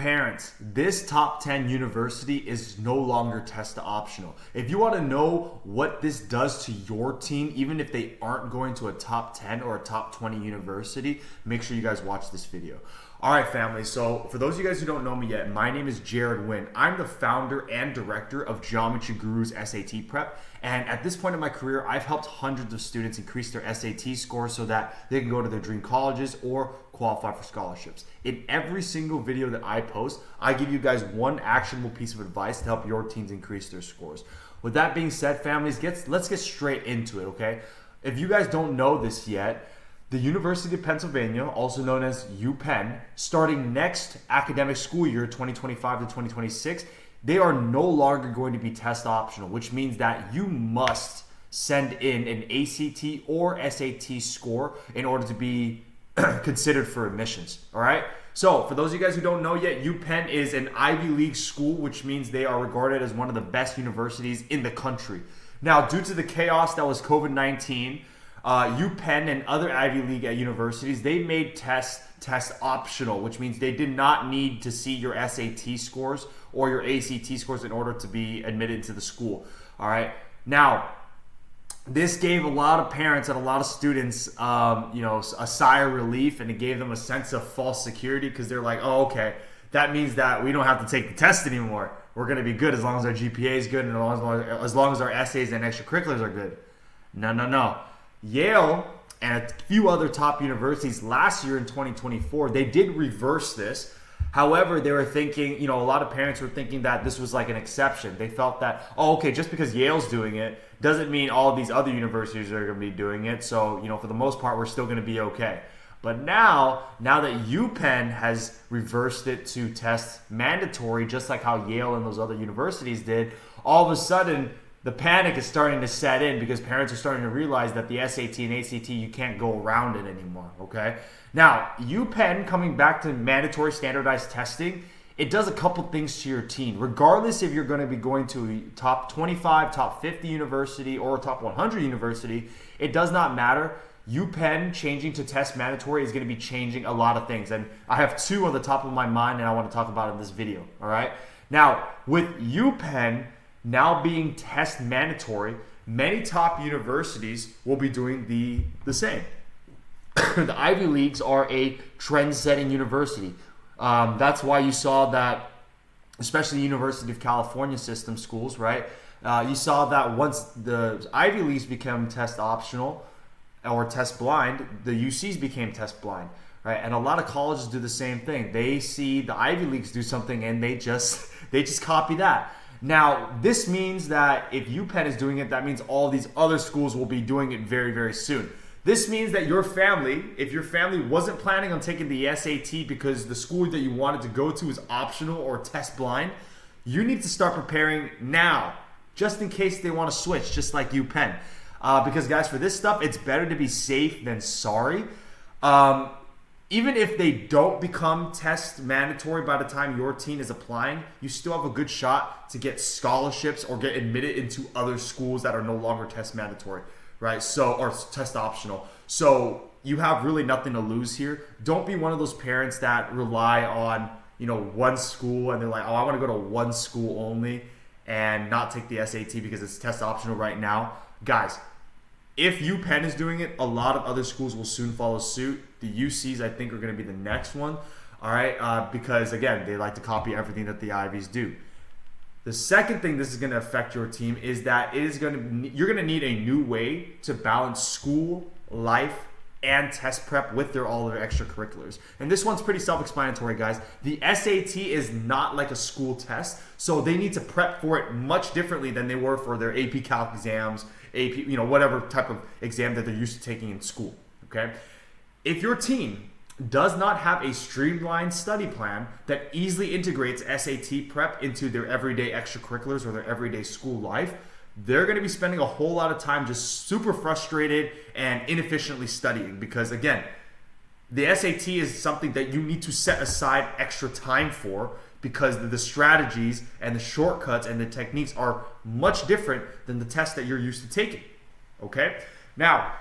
Parents, this top 10 university is no longer test optional. If you want to know what this does to your team, even if they aren't going to a top 10 or a top 20 university, make sure you guys watch this video. All right, family. So for those of you guys who don't know me yet, my name is Jared Wynn. I'm the founder and director of Geometry Guru's SAT Prep. And at this point in my career, I've helped hundreds of students increase their SAT scores so that they can go to their dream colleges or qualify for scholarships. In every single video that I post, I give you guys one actionable piece of advice to help your teams increase their scores. With that being said, families, let's get straight into it, okay? If you guys don't know this yet, the University of Pennsylvania, also known as UPenn, starting next academic school year, 2025 to 2026, they are no longer going to be test optional, which means that you must send in an ACT or SAT score in order to be considered for admissions, all right? So for those of you guys who don't know yet, UPenn is an Ivy League school, which means they are regarded as one of the best universities in the country. Now, due to the chaos that was COVID-19, UPenn and other Ivy League universities, they made test optional, which means they did not need to see your SAT scores or your ACT scores in order to be admitted to the school. All right. Now, this gave a lot of parents and a lot of students, a sigh of relief, and it gave them a sense of false security because they're like, oh, okay, that means that we don't have to take the test anymore. We're going to be good as long as our GPA is good and as long as our essays and extracurriculars are good. No. Yale and a few other top universities last year in 2024, they did reverse this. However, they were thinking, a lot of parents were thinking that this was like an exception. They felt that, just because Yale's doing it doesn't mean all of these other universities are going to be doing it. So, for the most part, we're still going to be okay. But now that UPenn has reversed it to test mandatory, just like how Yale and those other universities did, all of a sudden, the panic is starting to set in because parents are starting to realize that the SAT and ACT, you can't go around it anymore, okay? Now, UPenn coming back to mandatory standardized testing, it does a couple things to your team. Regardless if you're going to be going to a top 25, top 50 university or a top 100 university, it does not matter. UPenn changing to test mandatory is going to be changing a lot of things. And I have two on the top of my mind and I want to talk about in this video, all right? Now, with UPenn now being test mandatory, many top universities will be doing the same. The Ivy Leagues are a trend-setting university. That's why you saw that, especially the University of California system schools, right? You saw that once the Ivy Leagues became test optional or test blind, the UCs became test blind, right? And a lot of colleges do the same thing. They see the Ivy Leagues do something and they just copy that. Now, this means that if UPenn is doing it, that means all these other schools will be doing it very, very soon. This means that your family, if your family wasn't planning on taking the SAT because the school that you wanted to go to is optional or test blind, you need to start preparing now, just in case they want to switch, just like UPenn. Because guys, for this stuff, it's better to be safe than sorry. Even if they don't become test mandatory by the time your teen is applying, you still have a good shot to get scholarships or get admitted into other schools that are no longer test mandatory, right? So, or test optional. So you have really nothing to lose here. Don't be one of those parents that rely on, one school and they're like, I want to go to one school only and not take the SAT because it's test optional right now. Guys, if UPenn is doing it, a lot of other schools will soon follow suit. The UCs, I think, are going to be the next one, all right? Because, again, they like to copy everything that the Ivies do. The second thing this is going to affect your team is that you're going to need a new way to balance school, life, and test prep with all their extracurriculars. And this one's pretty self-explanatory, guys. The SAT is not like a school test, so they need to prep for it much differently than they were for their AP Calc exams, AP, whatever type of exam that they're used to taking in school, okay? If your team does not have a streamlined study plan that easily integrates SAT prep into their everyday extracurriculars or their everyday school life, they're going to be spending a whole lot of time just super frustrated and inefficiently studying because, again, the SAT is something that you need to set aside extra time for because the strategies and the shortcuts and the techniques are much different than the test that you're used to taking, okay? Now,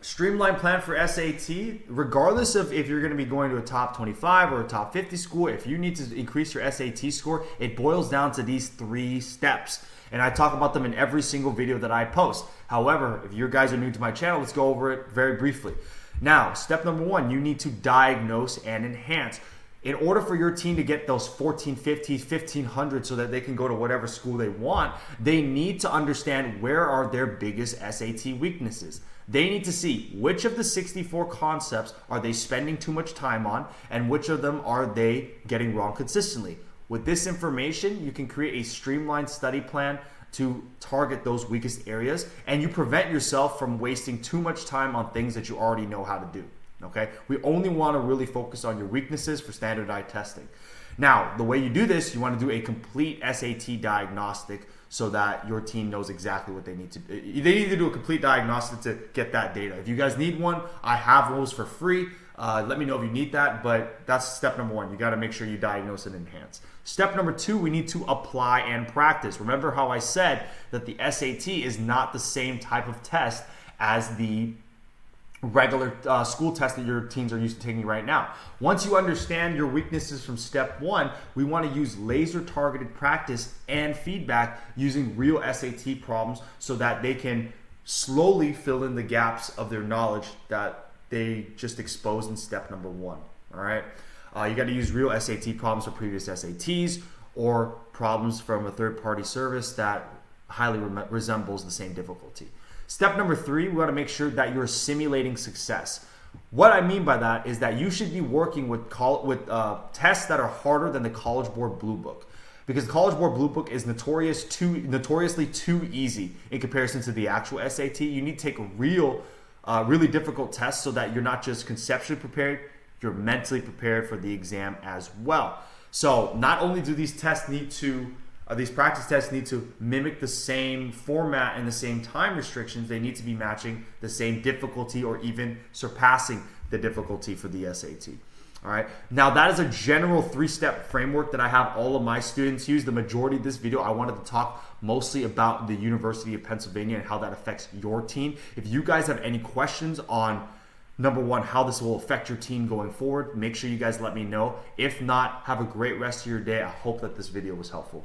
Streamline plan for SAT, regardless of if you're going to be going to a top 25 or a top 50 school, if you need to increase your SAT score, it boils down to these 3 steps. And I talk about them in every single video that I post. However, if you guys are new to my channel, let's go over it very briefly. Now, step number 1, you need to diagnose and enhance. In order for your team to get those 1450, 1500 so that they can go to whatever school they want, they need to understand where are their biggest SAT weaknesses. They need to see which of the 64 concepts are they spending too much time on and which of them are they getting wrong consistently. With this information, you can create a streamlined study plan to target those weakest areas, and you prevent yourself from wasting too much time on things that you already know how to do. Okay? We only want to really focus on your weaknesses for standardized testing. Now, the way you do this, you want to do a complete SAT diagnostic so that your team knows exactly what they need to do. They need to do a complete diagnostic to get that data. If you guys need one, I have those for free. Let me know if you need that, but that's step number 1. You got to make sure you diagnose and enhance. Step number 2, we need to apply and practice. Remember how I said that the SAT is not the same type of test as the regular school test that your teams are used to taking right now. Once you understand your weaknesses from step 1, we want to use laser targeted practice and feedback using real SAT problems so that they can slowly fill in the gaps of their knowledge that they just exposed in step number 1. All right. You got to use real SAT problems for previous SATs or problems from a third-party service that highly resembles the same difficulty. Step number 3, we want to make sure that you're simulating success. What I mean by that is that you should be working with tests that are harder than the College Board Blue Book, because the College Board Blue Book is notoriously too easy in comparison to the actual SAT. You need to take really difficult tests so that you're not just conceptually prepared, you're mentally prepared for the exam as well. So not only do these tests need to these practice tests need to mimic the same format and the same time restrictions, they need to be matching the same difficulty or even surpassing the difficulty for the SAT. All right. Now that is a general 3-step framework that I have all of my students use. The majority of this video, I wanted to talk mostly about the University of Pennsylvania and how that affects your team. If you guys have any questions on number 1, how this will affect your team going forward, make sure you guys let me know. If not, have a great rest of your day. I hope that this video was helpful.